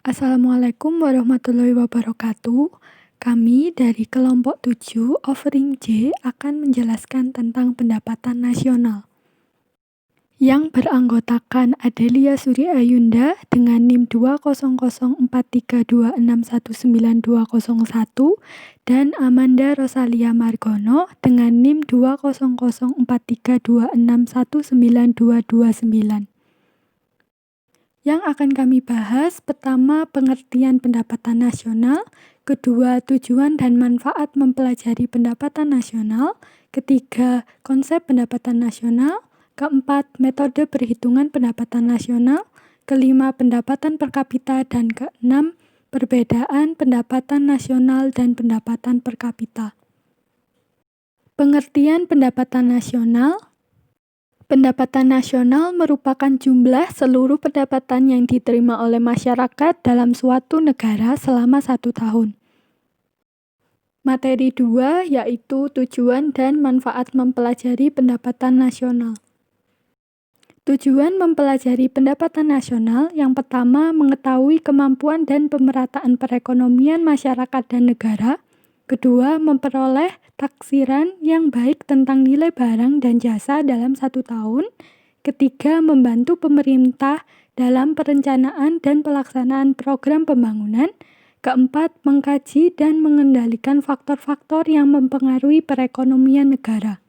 Assalamualaikum warahmatullahi wabarakatuh. Kami dari kelompok 7 Offering J akan menjelaskan tentang pendapatan nasional yang beranggotakan Adelia Suri Ayunda dengan NIM 2004326192201 dan Amanda Rosalia Margono dengan NIM 2004326192229. Yang akan kami bahas, pertama pengertian pendapatan nasional, kedua tujuan dan manfaat mempelajari pendapatan nasional, ketiga konsep pendapatan nasional, keempat metode perhitungan pendapatan nasional, kelima pendapatan per kapita, dan keenam perbedaan pendapatan nasional dan pendapatan per kapita. Pengertian pendapatan nasional. Pendapatan nasional merupakan jumlah seluruh pendapatan yang diterima oleh masyarakat dalam suatu negara selama 1 tahun. Materi 2 yaitu tujuan dan manfaat mempelajari pendapatan nasional. Tujuan mempelajari pendapatan nasional yang pertama mengetahui kemampuan dan pemerataan perekonomian masyarakat dan negara. Kedua, memperoleh taksiran yang baik tentang nilai barang dan jasa dalam 1 tahun. Ketiga, membantu pemerintah dalam perencanaan dan pelaksanaan program pembangunan. Keempat, mengkaji dan mengendalikan faktor-faktor yang mempengaruhi perekonomian negara.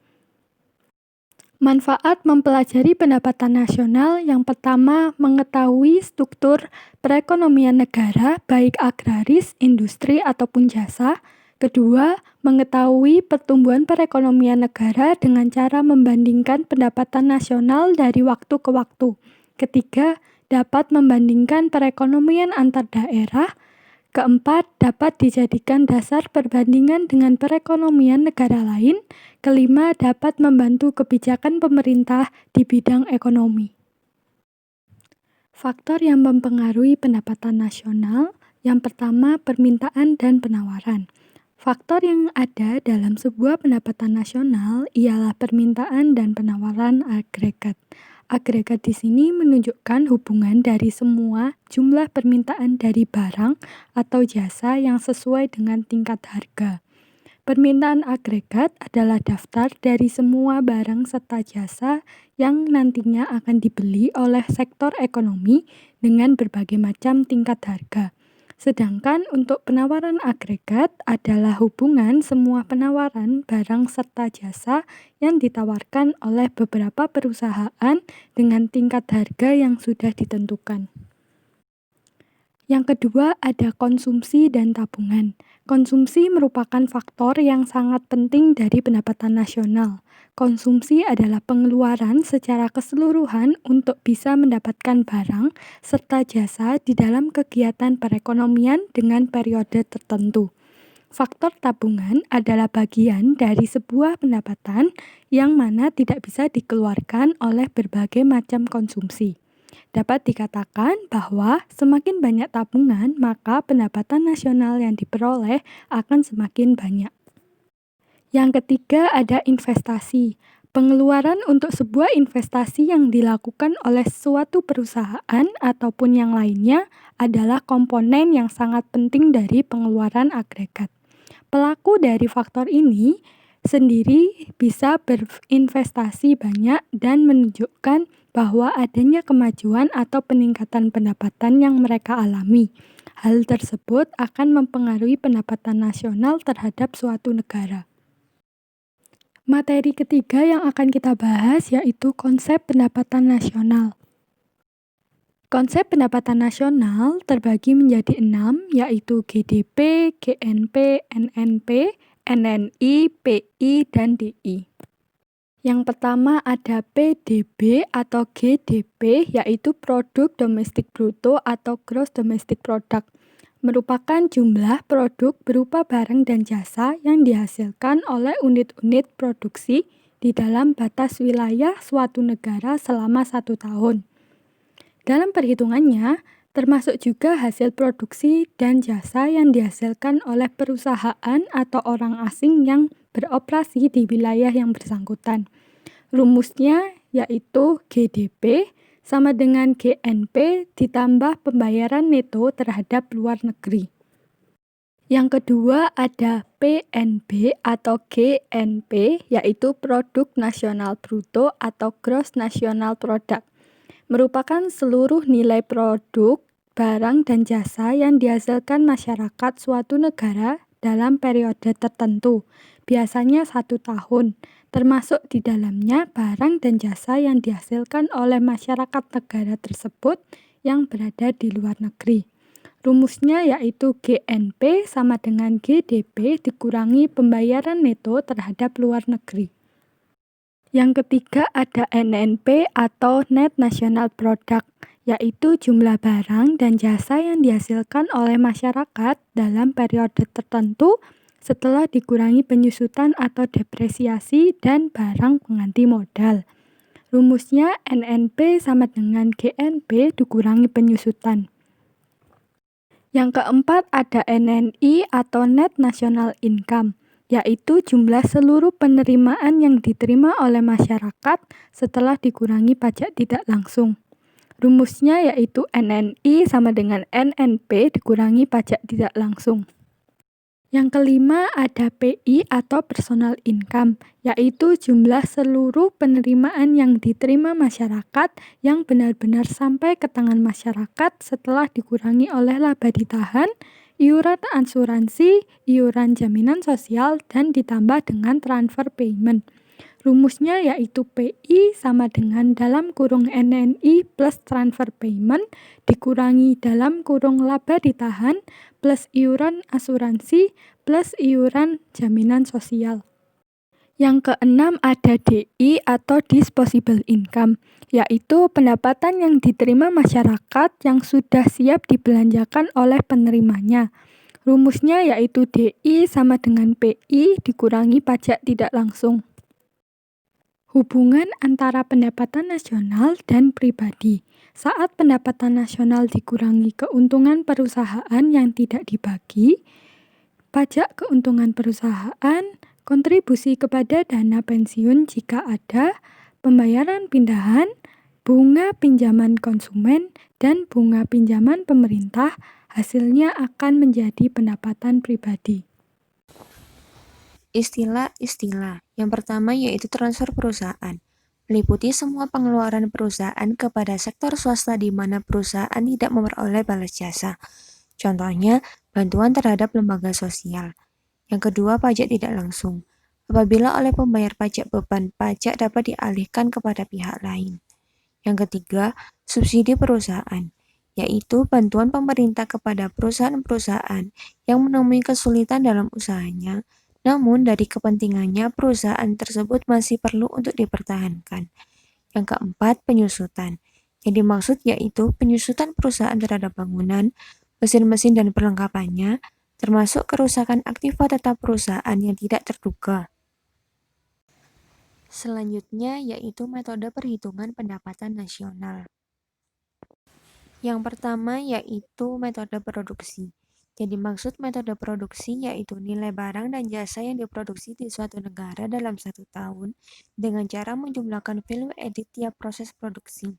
Manfaat mempelajari pendapatan nasional yang pertama, mengetahui struktur perekonomian negara, baik agraris, industri, ataupun jasa. Kedua, mengetahui pertumbuhan perekonomian negara dengan cara membandingkan pendapatan nasional dari waktu ke waktu. Ketiga, dapat membandingkan perekonomian antar daerah. Keempat, dapat dijadikan dasar perbandingan dengan perekonomian negara lain. Kelima, dapat membantu kebijakan pemerintah di bidang ekonomi. Faktor yang mempengaruhi pendapatan nasional, yang pertama permintaan dan penawaran. Faktor yang ada dalam sebuah pendapatan nasional ialah permintaan dan penawaran agregat. Agregat di sini menunjukkan hubungan dari semua jumlah permintaan dari barang atau jasa yang sesuai dengan tingkat harga. Permintaan agregat adalah daftar dari semua barang serta jasa yang nantinya akan dibeli oleh sektor ekonomi dengan berbagai macam tingkat harga. Sedangkan untuk penawaran agregat adalah hubungan semua penawaran barang serta jasa yang ditawarkan oleh beberapa perusahaan dengan tingkat harga yang sudah ditentukan. Yang kedua ada konsumsi dan tabungan. Konsumsi merupakan faktor yang sangat penting dari pendapatan nasional. Konsumsi adalah pengeluaran secara keseluruhan untuk bisa mendapatkan barang serta jasa di dalam kegiatan perekonomian dengan periode tertentu. Faktor tabungan adalah bagian dari sebuah pendapatan yang mana tidak bisa dikeluarkan oleh berbagai macam konsumsi. Dapat dikatakan bahwa semakin banyak tabungan, maka pendapatan nasional yang diperoleh akan semakin banyak. Yang ketiga ada investasi. Pengeluaran untuk sebuah investasi yang dilakukan oleh suatu perusahaan ataupun yang lainnya adalah komponen yang sangat penting dari pengeluaran agregat. Pelaku dari faktor ini sendiri bisa berinvestasi banyak dan menunjukkan bahwa adanya kemajuan atau peningkatan pendapatan yang mereka alami. Hal tersebut akan mempengaruhi pendapatan nasional terhadap suatu negara. Materi ketiga yang akan kita bahas yaitu konsep pendapatan nasional. Konsep pendapatan nasional terbagi menjadi 6, yaitu GDP, GNP, NNP, NNI, PI, dan DI. Yang pertama ada PDB atau GDP, yaitu Produk Domestik Bruto atau Gross Domestic Product. Merupakan jumlah produk berupa barang dan jasa yang dihasilkan oleh unit-unit produksi di dalam batas wilayah suatu negara selama 1 tahun. Dalam perhitungannya, termasuk juga hasil produksi dan jasa yang dihasilkan oleh perusahaan atau orang asing yang beroperasi di wilayah yang bersangkutan. Rumusnya yaitu GDP sama dengan GNP ditambah pembayaran neto terhadap luar negeri. Yang kedua ada PNB atau GNP, yaitu Produk Nasional Bruto atau Gross National Product. Merupakan seluruh nilai produk, barang, dan jasa yang dihasilkan masyarakat suatu negara dalam periode tertentu, biasanya 1 tahun, termasuk di dalamnya barang dan jasa yang dihasilkan oleh masyarakat negara tersebut yang berada di luar negeri. Rumusnya yaitu GNP sama dengan GDP dikurangi pembayaran neto terhadap luar negeri. Yang ketiga ada NNP atau Net National Product, yaitu jumlah barang dan jasa yang dihasilkan oleh masyarakat dalam periode tertentu setelah dikurangi penyusutan atau depresiasi dan barang pengganti modal. Rumusnya NNP sama dengan GNP dikurangi penyusutan. Yang keempat ada NNI atau Net National Income, yaitu jumlah seluruh penerimaan yang diterima oleh masyarakat setelah dikurangi pajak tidak langsung. Rumusnya yaitu NNI sama dengan NNP dikurangi pajak tidak langsung. Yang kelima ada PI atau Personal Income, yaitu jumlah seluruh penerimaan yang diterima masyarakat yang benar-benar sampai ke tangan masyarakat setelah dikurangi oleh laba ditahan, iuran asuransi, iuran jaminan sosial, dan ditambah dengan transfer payment. Rumusnya yaitu PI sama dengan dalam kurung NNI plus transfer payment dikurangi dalam kurung laba ditahan plus iuran asuransi plus iuran jaminan sosial. Yang keenam ada DI atau Disposable Income, yaitu pendapatan yang diterima masyarakat yang sudah siap dibelanjakan oleh penerimanya. Rumusnya yaitu DI sama dengan PI dikurangi pajak tidak langsung. Hubungan antara pendapatan nasional dan pribadi. Saat pendapatan nasional dikurangi keuntungan perusahaan yang tidak dibagi, pajak keuntungan perusahaan, kontribusi kepada dana pensiun jika ada, pembayaran pindahan, bunga pinjaman konsumen, dan bunga pinjaman pemerintah, hasilnya akan menjadi pendapatan pribadi. Istilah-istilah. Yang pertama yaitu transfer perusahaan. Meliputi semua pengeluaran perusahaan kepada sektor swasta di mana perusahaan tidak memperoleh balas jasa. Contohnya, bantuan terhadap lembaga sosial. Yang kedua, pajak tidak langsung. Apabila oleh pembayar pajak beban pajak dapat dialihkan kepada pihak lain. Yang ketiga, subsidi perusahaan, yaitu bantuan pemerintah kepada perusahaan-perusahaan yang menemui kesulitan dalam usahanya, namun dari kepentingannya perusahaan tersebut masih perlu untuk dipertahankan. Yang keempat, penyusutan. Yang dimaksud yaitu penyusutan perusahaan terhadap bangunan, mesin-mesin dan perlengkapannya, termasuk kerusakan aktiva tetap perusahaan yang tidak terduga. Selanjutnya yaitu metode perhitungan pendapatan nasional. Yang pertama yaitu metode produksi. Yang dimaksud metode produksi yaitu nilai barang dan jasa yang diproduksi di suatu negara dalam 1 tahun dengan cara menjumlahkan value added tiap proses produksi.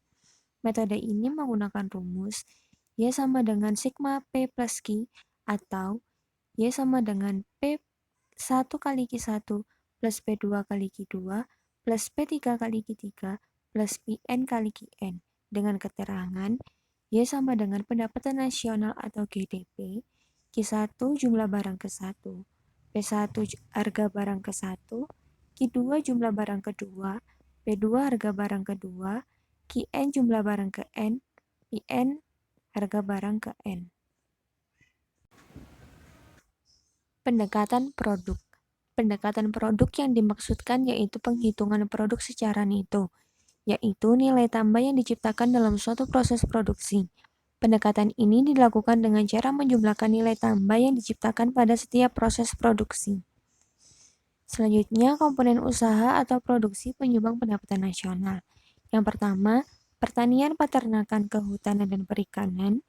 Metode ini menggunakan rumus Y sama dengan sigma P plus Q atau Y sama dengan P1 kali Q1 plus P2 kali Q2 plus P3 kali Q3 plus Pn kali Qn dengan keterangan Y sama dengan pendapatan nasional atau GDP, Q1 jumlah barang ke-1, P1 harga barang ke-1, Q2 jumlah barang kedua, P2 harga barang kedua, Qn jumlah barang ke-N, Pn harga barang ke-N. Pendekatan produk. Pendekatan produk yang dimaksudkan yaitu penghitungan produk secara neto, yaitu nilai tambah yang diciptakan dalam suatu proses produksi. Pendekatan ini dilakukan dengan cara menjumlahkan nilai tambah yang diciptakan pada setiap proses produksi. Selanjutnya, komponen usaha atau produksi penyumbang pendapatan nasional. Yang pertama, pertanian, peternakan, kehutanan, dan perikanan.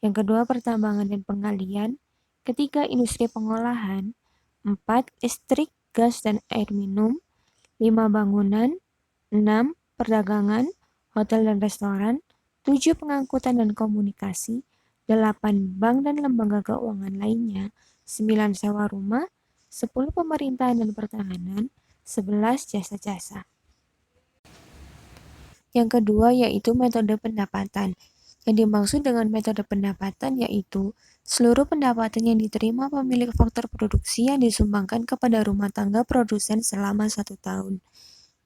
Yang kedua, pertambangan dan penggalian. Ketiga, industri pengolahan. 4, listrik, gas, dan air minum. 5, bangunan. 6, perdagangan, hotel dan restoran. 7 pengangkutan dan komunikasi, 8 bank dan lembaga keuangan lainnya, 9 sewa rumah, 10 pemerintahan dan pertahanan, 11 jasa-jasa. Yang kedua yaitu metode pendapatan. Yang dimaksud dengan metode pendapatan yaitu seluruh pendapatan yang diterima pemilik faktor produksi yang disumbangkan kepada rumah tangga produsen selama 1 tahun.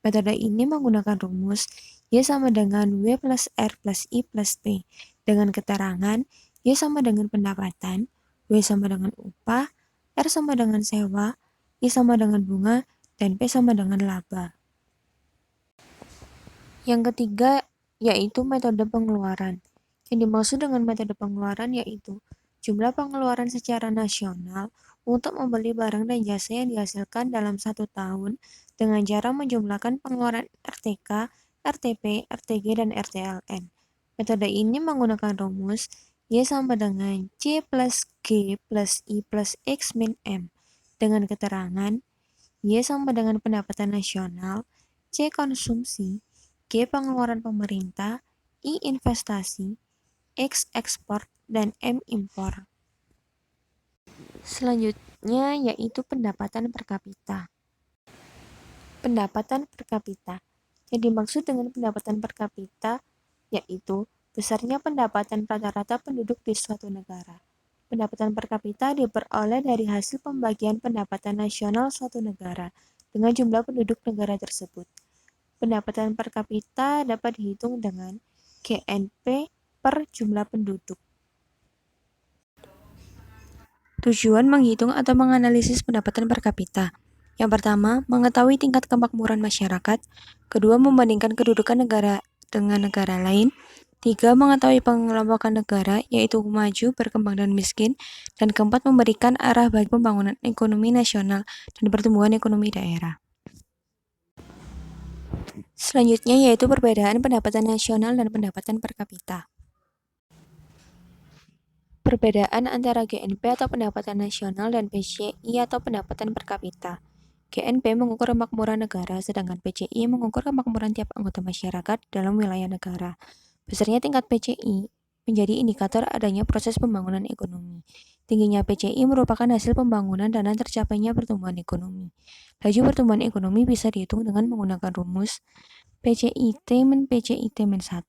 Metode ini menggunakan rumus Y sama dengan W plus R plus I plus P dengan keterangan Y sama dengan pendapatan, W sama dengan upah, R sama dengan sewa, I sama dengan bunga, dan P sama dengan laba. Yang ketiga yaitu metode pengeluaran. Yang dimaksud dengan metode pengeluaran yaitu jumlah pengeluaran secara nasional untuk membeli barang dan jasa yang dihasilkan dalam 1 tahun dengan cara menjumlahkan pengeluaran RTK, RTP, RTG, dan RTLN. Metode ini menggunakan rumus Y sama dengan C plus G plus I plus X min M dengan keterangan Y sama dengan pendapatan nasional, C konsumsi, G pengeluaran pemerintah, I investasi, X ekspor, dan M impor. Selanjutnya yaitu pendapatan per kapita. Pendapatan per kapita. Yang dimaksud dengan pendapatan per kapita yaitu besarnya pendapatan rata-rata penduduk di suatu negara. Pendapatan per kapita diperoleh dari hasil pembagian pendapatan nasional suatu negara dengan jumlah penduduk negara tersebut. Pendapatan per kapita dapat dihitung dengan GNP per jumlah penduduk. Tujuan menghitung atau menganalisis pendapatan per kapita. Yang pertama, mengetahui tingkat kemakmuran masyarakat. Kedua, membandingkan kedudukan negara dengan negara lain. 3, mengetahui pengelompokan negara, yaitu maju, berkembang, dan miskin. Dan keempat, memberikan arah bagi pembangunan ekonomi nasional dan pertumbuhan ekonomi daerah. Selanjutnya yaitu perbedaan pendapatan nasional dan pendapatan per kapita. Perbedaan antara GNP atau pendapatan nasional dan PCI atau pendapatan per kapita. GNP mengukur kemakmuran negara, sedangkan PCI mengukur kemakmuran tiap anggota masyarakat dalam wilayah negara. Besarnya tingkat PCI menjadi indikator adanya proses pembangunan ekonomi. Tingginya PCI merupakan hasil pembangunan dan tercapainya pertumbuhan ekonomi. Laju pertumbuhan ekonomi bisa dihitung dengan menggunakan rumus PCIT min PCIT min 1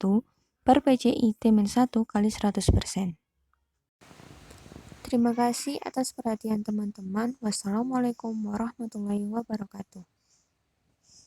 per PCIT min 1 kali 100%. Terima kasih atas perhatian teman-teman. Wassalamualaikum warahmatullahi wabarakatuh.